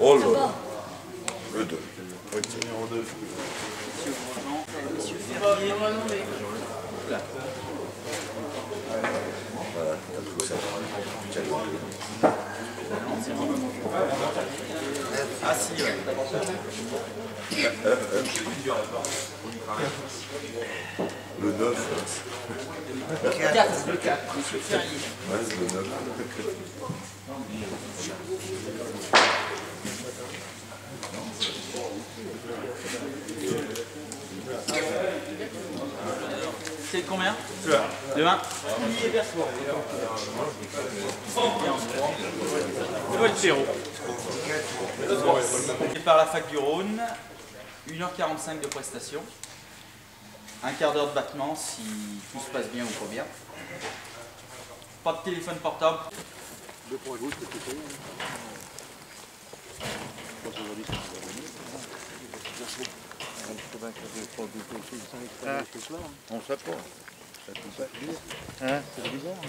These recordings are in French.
Oh là là. Le 2. Numéro 2. Monsieur Grosjean, Monsieur Ferrier. Là. Voilà, t'as tout ça. Ah si, ouais. Le 9. Le 4, Monsieur Ferrier. Ouais, c'est le 9. C'est combien? Le 1. Voltero. Et par la fac du Rhône, 1h45 de prestation. Un quart d'heure de battement si tout se passe bien ou pas bien. Pas de téléphone portable. Deux points à gauche, peut-être payé. Je pense qu'aujourd'hui, ça va venir. On sait pas. Ça peut pas être bizarre. Hein? C'est bizarre.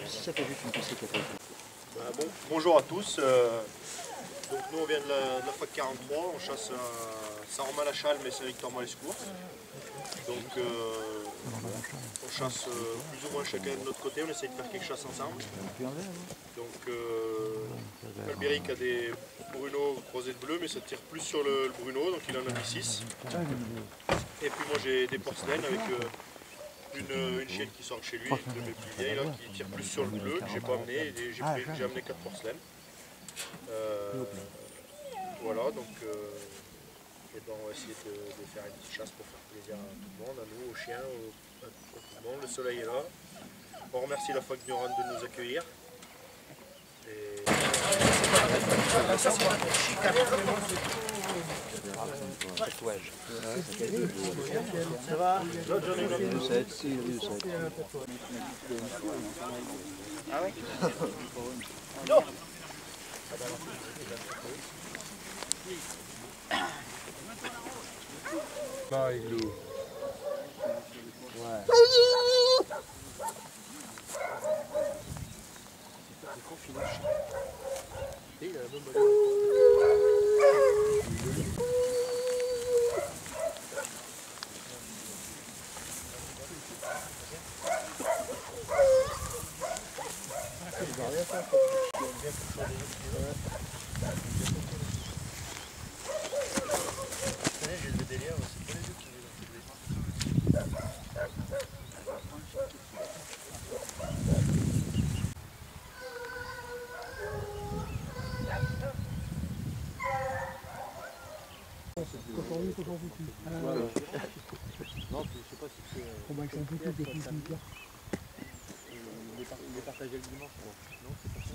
Si ça fait juste une poussée qui a pas été. Bonjour à tous. Donc nous on vient de la fac 43, on chasse à Saint-Romain-la-Châle mais c'est Victor Malescourt. Donc on chasse plus ou moins chacun de notre côté, on essaie de faire quelques chasses ensemble. Donc Albéric a des bruneaux croisés de bleu mais ça tire plus sur le bruneau, donc il en a mis 6. Et puis moi j'ai des porcelaines avec une chienne qui sort de chez lui, une de mes plus vieilles là, qui tire plus sur le bleu, que j'ai pas amené, et j'ai amené 4 porcelaines. Voilà, donc et ben on va essayer de faire une petite chasse pour faire plaisir à tout le monde, à nous, aux chiens, à tout le monde. Le soleil est là. On remercie la fac du Rhône de nous accueillir. Et... Ça va? Ah ouais? Non. Là, il loue. J'ai le délire, c'est pas les yeux qui les ont fait. Non, je sais pas si c'est. Il est partagé le dimanche. Non, c'est pas ça.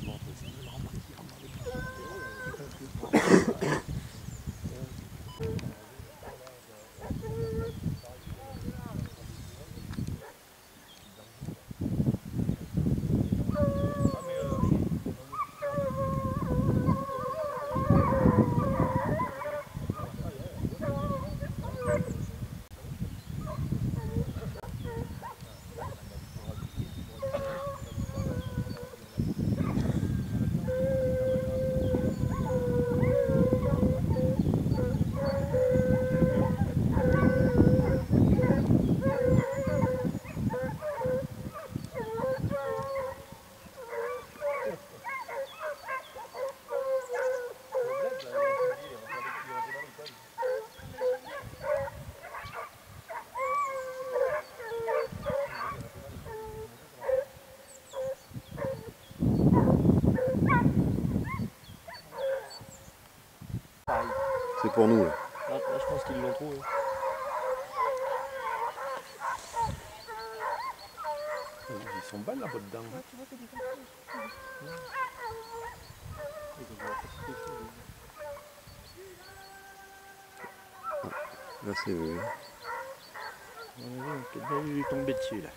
C'est pour nous là. Là, je pense qu'ils l'ont trouvé. Ils sont belles là-bas dedans. Là c'est eux. On a peut-être bien vu tomber dessus là.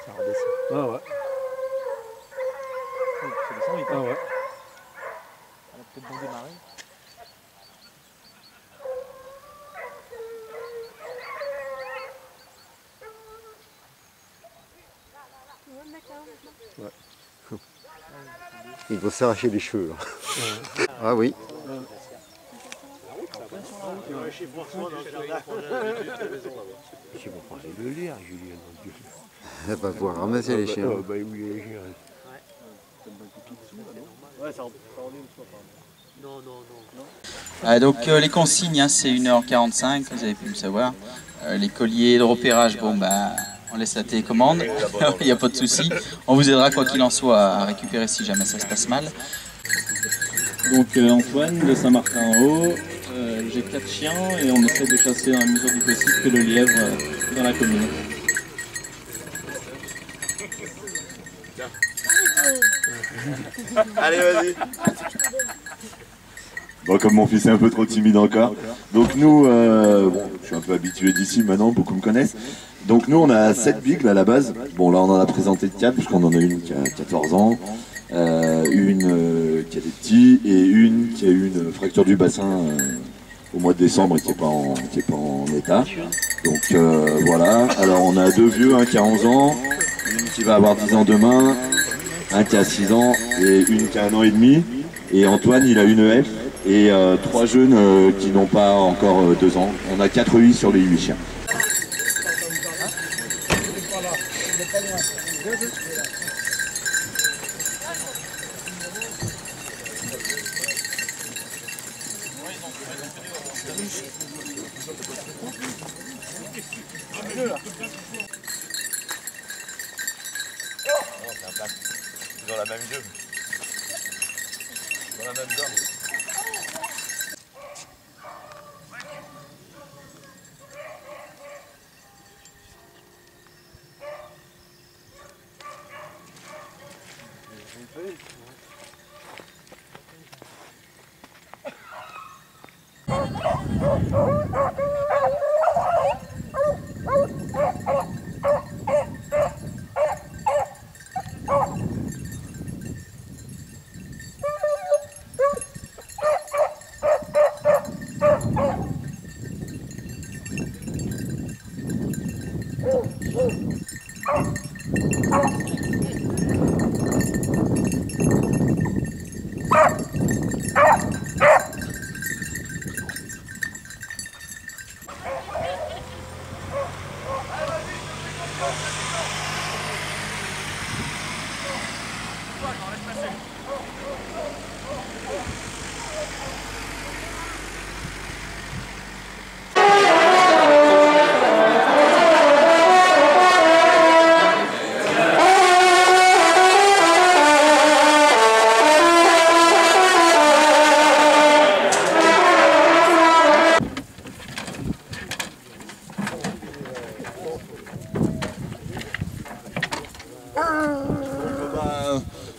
Ça redescend. Ah ouais. Ça descend vite. Ah ouais. On a peut-être bien démarré. Il doit s'arracher les cheveux. Là. Ah oui. Je sais pas parler de lire, Julien. Elle va pouvoir ramasser les chiens. Bah oui, les chiens. Ouais, ça en une fois. Donc les consignes, hein, c'est 1h45, vous avez pu le savoir. Les colliers de repérage, bon bah on laisse la télécommande, il n'y a pas de souci. On vous aidera quoi qu'il en soit à récupérer si jamais ça se passe mal. Donc Antoine de Saint-Martin-en-Haut, j'ai 4 chiens et on essaie de chasser dans la mesure du possible que le lièvre dans la commune. Allez, vas-y. Bon, comme mon fils est un peu trop timide encore. Donc nous, bon, je suis un peu habitué d'ici maintenant, beaucoup me connaissent. Donc nous, on a 7 bigles à la base. Bon, là, on en a présenté 4, puisqu'on en a une qui a 14 ans, une qui a des petits, et une qui a eu une fracture du bassin au mois de décembre et qui n'est pas en état. Donc voilà. Alors on a 2 vieux, un qui a 11 ans, une qui va avoir 10 ans demain, un qui a 6 ans et une qui a 1 an et demi. Et Antoine, il a une EF et 3 jeunes qui n'ont pas encore 2 ans. On a 4 UI sur les 8 chiens. Dans la même gueule. Dans la même gamme.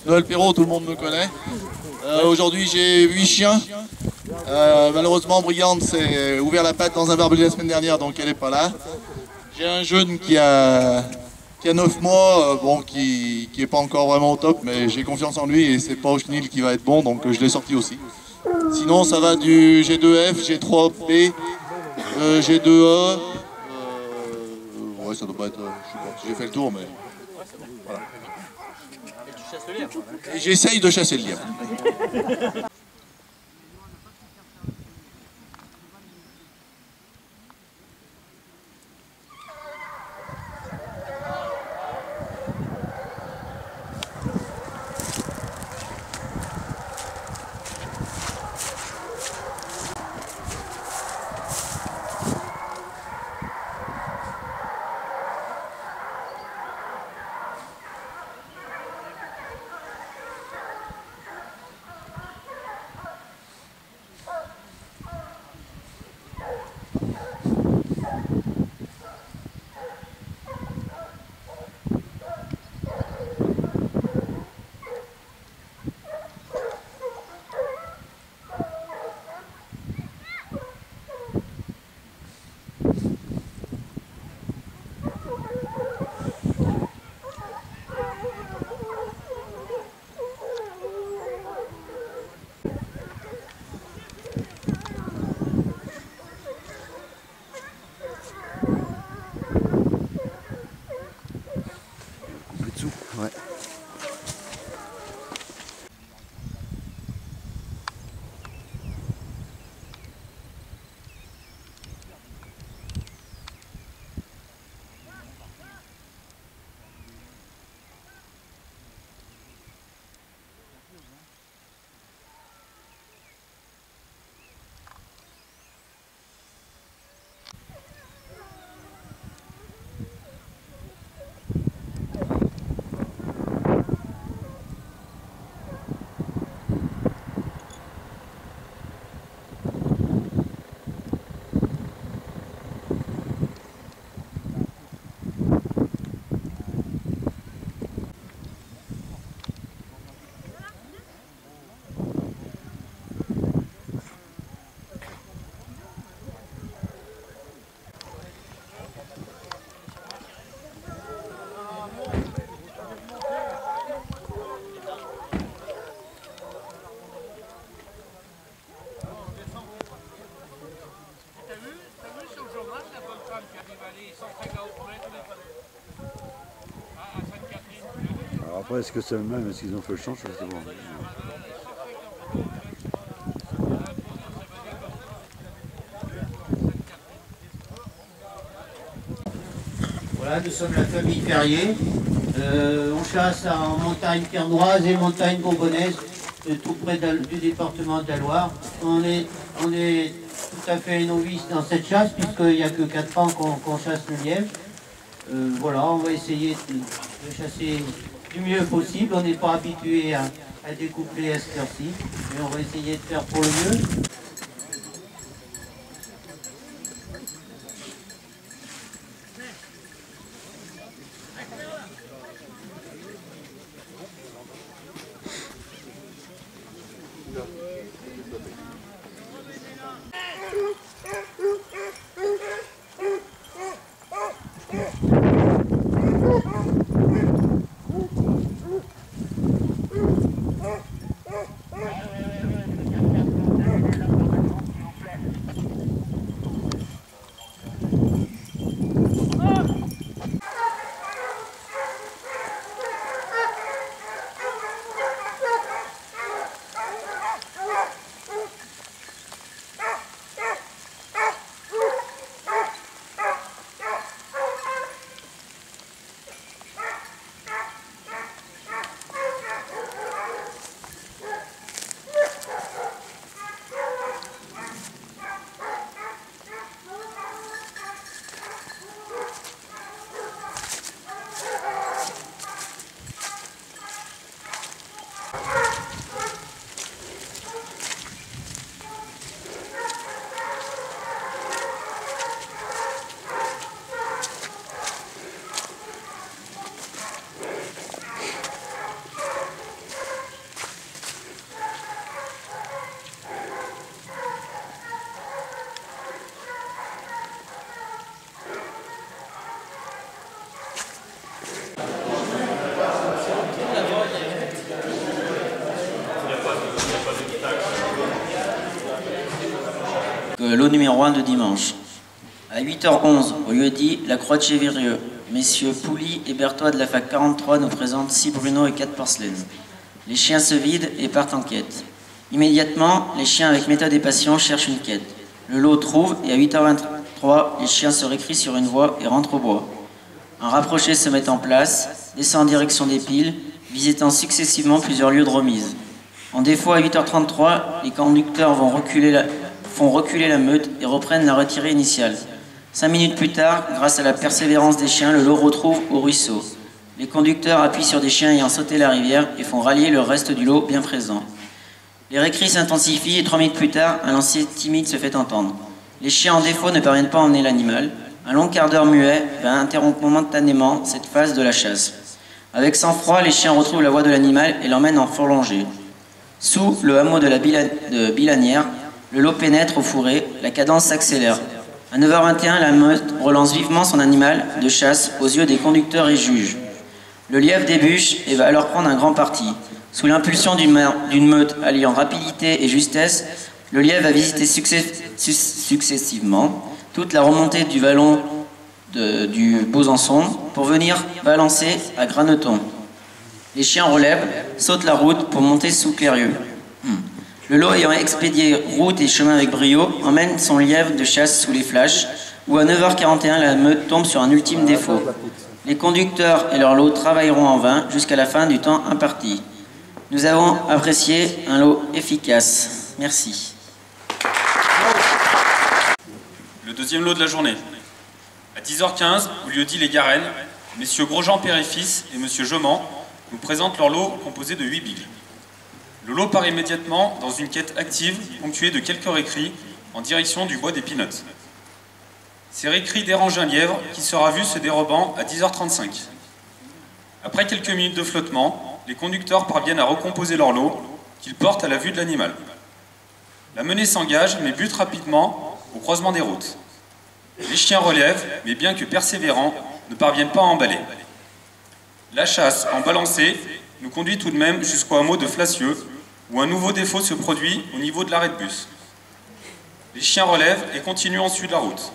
Noël Perrault, tout le monde me connaît. Aujourd'hui j'ai 8 chiens. Malheureusement Brigande s'est ouvert la patte dans un barbelé la semaine dernière, donc elle n'est pas là. J'ai un jeune qui a 9 mois, bon, qui est pas encore vraiment au top, mais j'ai confiance en lui et c'est pas au chenil qui va être bon, donc je l'ai sorti aussi. Sinon ça va du G2F, G3B, G2E. Ouais, ça doit pas être. Je sais pas, j'ai fait le tour, mais. Voilà. Et j'essaye de chasser le lièvre. Après, est-ce que c'est le même? Est-ce qu'ils ont fait le change? Je sais pas. Voilà, nous sommes la famille Perrier. On chasse en montagne piernoise et montagne bourbonnaise, tout près du département de la Loire. On est tout à fait novices dans cette chasse, puisqu'il n'y a que 4 ans qu'on chasse le lièvre. Voilà, on va essayer de chasser du mieux possible. On n'est pas habitué à découpler à cette heure-ci, mais on va essayer de faire pour le mieux. Lot numéro 1 de dimanche. À 8h11, au lieu-dit La Croix de Chévirieux, messieurs Pouli et Berthois de la fac 43 nous présentent 6 Bruno et 4 porcelaines. Les chiens se vident et partent en quête. Immédiatement, les chiens avec méthode et passion cherchent une quête. Le lot trouve et à 8h23, les chiens se récrient sur une voie et rentrent au bois. Un rapproché se met en place, descend en direction des piles, visitant successivement plusieurs lieux de remise. En défaut à 8h33, les conducteurs font reculer la meute et reprennent la retirée initiale. 5 minutes plus tard, grâce à la persévérance des chiens, le lot retrouve au ruisseau. Les conducteurs appuient sur des chiens ayant sauté la rivière et font rallier le reste du lot bien présent. Les récrits s'intensifient et 3 minutes plus tard, un lancier timide se fait entendre. Les chiens en défaut ne parviennent pas à emmener l'animal. Un long quart d'heure muet va interrompre momentanément cette phase de la chasse. Avec sang-froid, les chiens retrouvent la voie de l'animal et l'emmènent en fourlongée. Sous le hameau de la Bilanière, le lot pénètre au fourré, la cadence s'accélère. À 9h21, la meute relance vivement son animal de chasse aux yeux des conducteurs et juges. Le lièvre débuche et va alors prendre un grand parti. Sous l'impulsion d'une meute alliant rapidité et justesse, le lièvre va visiter successivement toute la remontée du vallon du Besançon pour venir balancer à Graneton. Les chiens relèvent, sautent la route pour monter sous Clérieux. Le lot ayant expédié route et chemin avec brio, emmène son lièvre de chasse sous les flashs, où à 9h41 la meute tombe sur un ultime défaut. Les conducteurs et leur lot travailleront en vain jusqu'à la fin du temps imparti. Nous avons apprécié un lot efficace. Merci. Le deuxième lot de la journée. À 10h15, au lieu-dit Les Garennes, messieurs Grosjean père et fils et monsieur Jement nous présentent leur lot composé de 8 bigles. Le lot part immédiatement dans une quête active ponctuée de quelques récrits en direction du bois des Pinottes. Ces récrits dérangent un lièvre qui sera vu se dérobant à 10h35. Après quelques minutes de flottement, les conducteurs parviennent à recomposer leur lot qu'ils portent à la vue de l'animal. La menée s'engage mais bute rapidement au croisement des routes. Les chiens relèvent, mais bien que persévérants, ne parviennent pas à emballer. La chasse, en balancée, nous conduit tout de même jusqu'au hameau de Flacieux, où un nouveau défaut se produit au niveau de l'arrêt de bus. Les chiens relèvent et continuent ensuite la route.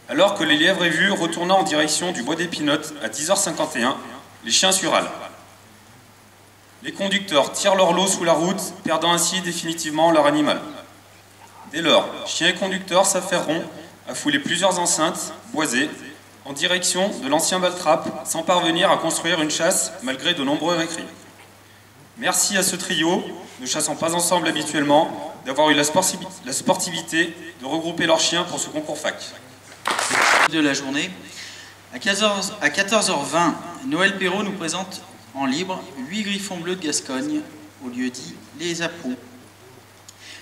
Alors que les lièvres est vu retournant en direction du bois des Pinottes à 10h51, les chiens surralent. Les conducteurs tirent leur lot sous la route, perdant ainsi définitivement leur animal. Dès lors, chiens et conducteurs s'affaireront à fouler plusieurs enceintes boisées en direction de l'ancien Baltrap, sans parvenir à construire une chasse malgré de nombreux récrits. Merci à ce trio, ne chassant pas ensemble habituellement, d'avoir eu la sportivité de regrouper leurs chiens pour ce concours fac. De la journée, à 14h20, Noël Perrault nous présente en libre 8 griffons bleus de Gascogne, au lieu dit les Apous.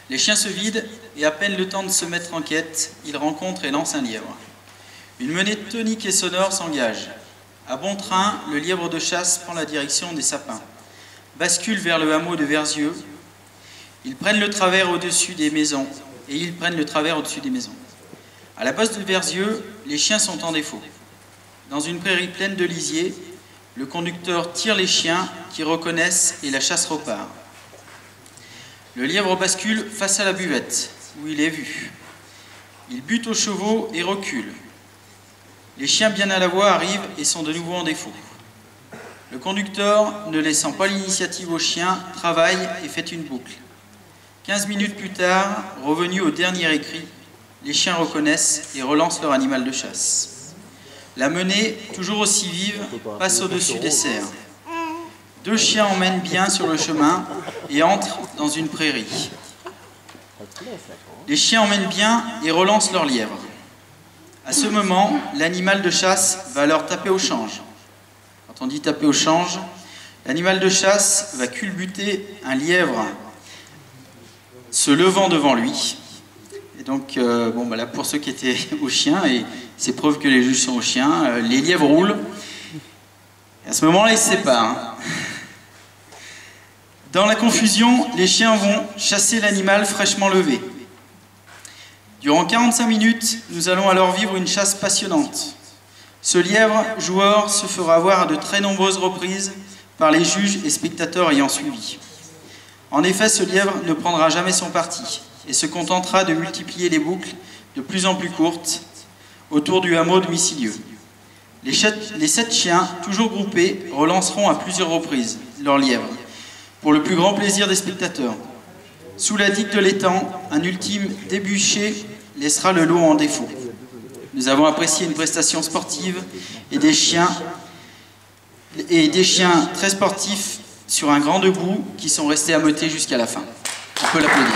Les chiens se vident et à peine le temps de se mettre en quête, ils rencontrent et lancent un lièvre. Une menée tonique et sonore s'engage. À bon train, le lièvre de chasse prend la direction des sapins, bascule vers le hameau de Verzieux. Ils prennent le travers au-dessus des maisons, À la poste de Verzieux, les chiens sont en défaut. Dans une prairie pleine de lisiers, le conducteur tire les chiens qui reconnaissent et la chasse repart. Le lièvre bascule face à la buvette, où il est vu. Il bute aux chevaux et recule. Les chiens bien à la voie arrivent et sont de nouveau en défaut. Le conducteur, ne laissant pas l'initiative aux chiens, travaille et fait une boucle. 15 minutes plus tard, revenu au dernier écrit, les chiens reconnaissent et relancent leur animal de chasse. La menée, toujours aussi vive, passe au-dessus des cerfs. 2 chiens emmènent bien sur le chemin et entrent dans une prairie. Les chiens emmènent bien et relancent leur lièvre. À ce moment, l'animal de chasse va leur taper au change. Quand on dit taper au change, l'animal de chasse va culbuter un lièvre se levant devant lui. Et donc, là, pour ceux qui étaient aux chiens, et c'est preuve que les juges sont aux chiens, les lièvres roulent. Et à ce moment-là, ils se séparent. Dans la confusion, les chiens vont chasser l'animal fraîchement levé. Durant 45 minutes, nous allons alors vivre une chasse passionnante. Ce lièvre joueur se fera voir à de très nombreuses reprises par les juges et spectateurs ayant suivi. En effet, ce lièvre ne prendra jamais son parti et se contentera de multiplier les boucles de plus en plus courtes autour du hameau de Missilieu. Les 7 chiens, toujours groupés, relanceront à plusieurs reprises leur lièvre, pour le plus grand plaisir des spectateurs. Sous la digue de l'étang, un ultime débouché laissera le lot en défaut. Nous avons apprécié une prestation sportive et des chiens très sportifs sur un grand debout qui sont restés ameutés jusqu'à la fin. On peut l'applaudir.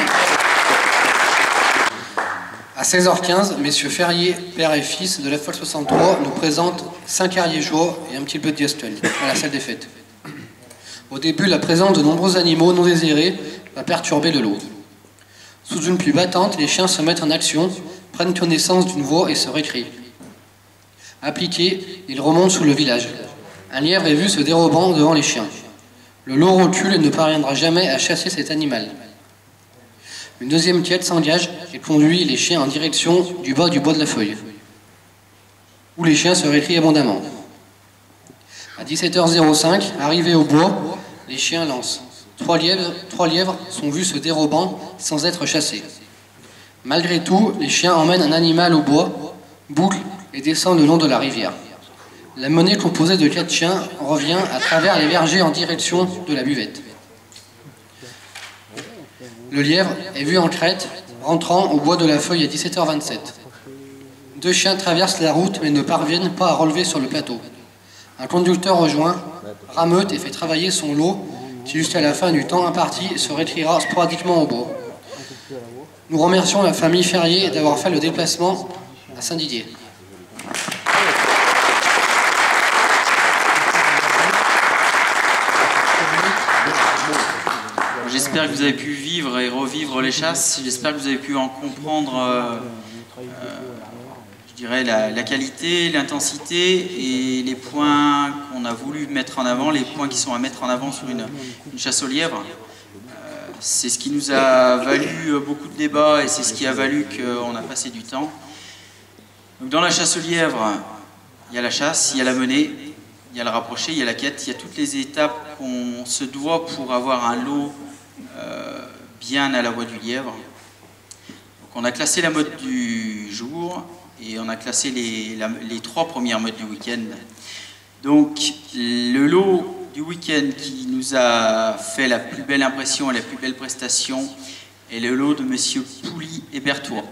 À 16h15, messieurs Ferrier, père et fils de la FOL 63 nous présentent 5 ariégeois et un petit peu de Diastel à la salle des fêtes. Au début, la présence de nombreux animaux non désirés va perturber le lot. Sous une pluie battante, les chiens se mettent en action, prennent connaissance d'une voie et se récrient. Appliqués, ils remontent sous le village. Un lièvre est vu se dérobant devant les chiens. Le lot recule et ne parviendra jamais à chasser cet animal. Une deuxième quête s'engage et conduit les chiens en direction du bas du bois de la Feuille, où les chiens se récrient abondamment. À 17h05, arrivés au bois, les chiens lancent. 3 lièvres sont vus se dérobant sans être chassés. Malgré tout, les chiens emmènent un animal au bois, bouclent et descendent le long de la rivière. La menée composée de 4 chiens revient à travers les vergers en direction de la buvette. Le lièvre est vu en crête, rentrant au bois de la Feuille à 17h27. 2 chiens traversent la route mais ne parviennent pas à relever sur le plateau. Un conducteur rejoint, rameute et fait travailler son lot qui jusqu'à la fin du temps imparti se récrira sporadiquement au bois. Nous remercions la famille Ferrier d'avoir fait le déplacement à Saint-Didier. J'espère que vous avez pu vivre et revivre les chasses. J'espère que vous avez pu en comprendre je dirais la qualité, l'intensité et les points qu'on a voulu mettre en avant, les points qui sont à mettre en avant sur une chasse au lièvre. C'est ce qui nous a valu beaucoup de débats et c'est ce qui a valu qu'on a passé du temps. Donc dans la chasse au lièvre, il y a la chasse, il y a la menée, il y a le rapproché, il y a la quête, il y a toutes les étapes qu'on se doit pour avoir un lot bien à la voie du lièvre. Donc on a classé la mode du jour et on a classé les 3 premières modes du week-end. Donc le lot du week-end qui nous a fait la plus belle impression et la plus belle prestation est le lot de messieurs Pouli et Berthoud.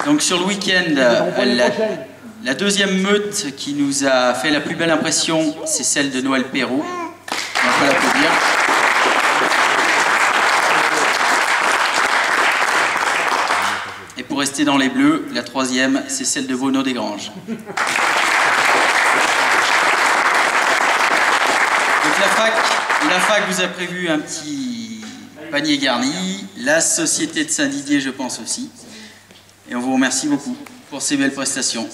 Donc sur le week-end, la deuxième meute qui nous a fait la plus belle impression, c'est celle de Noël Perrault. On peut l'applaudir. Et pour rester dans les bleus, la troisième, c'est celle de Bono des Granges. Donc la fac vous a prévu un petit panier garni, la société de Saint-Didier je pense aussi. Et on vous remercie beaucoup pour ces belles prestations.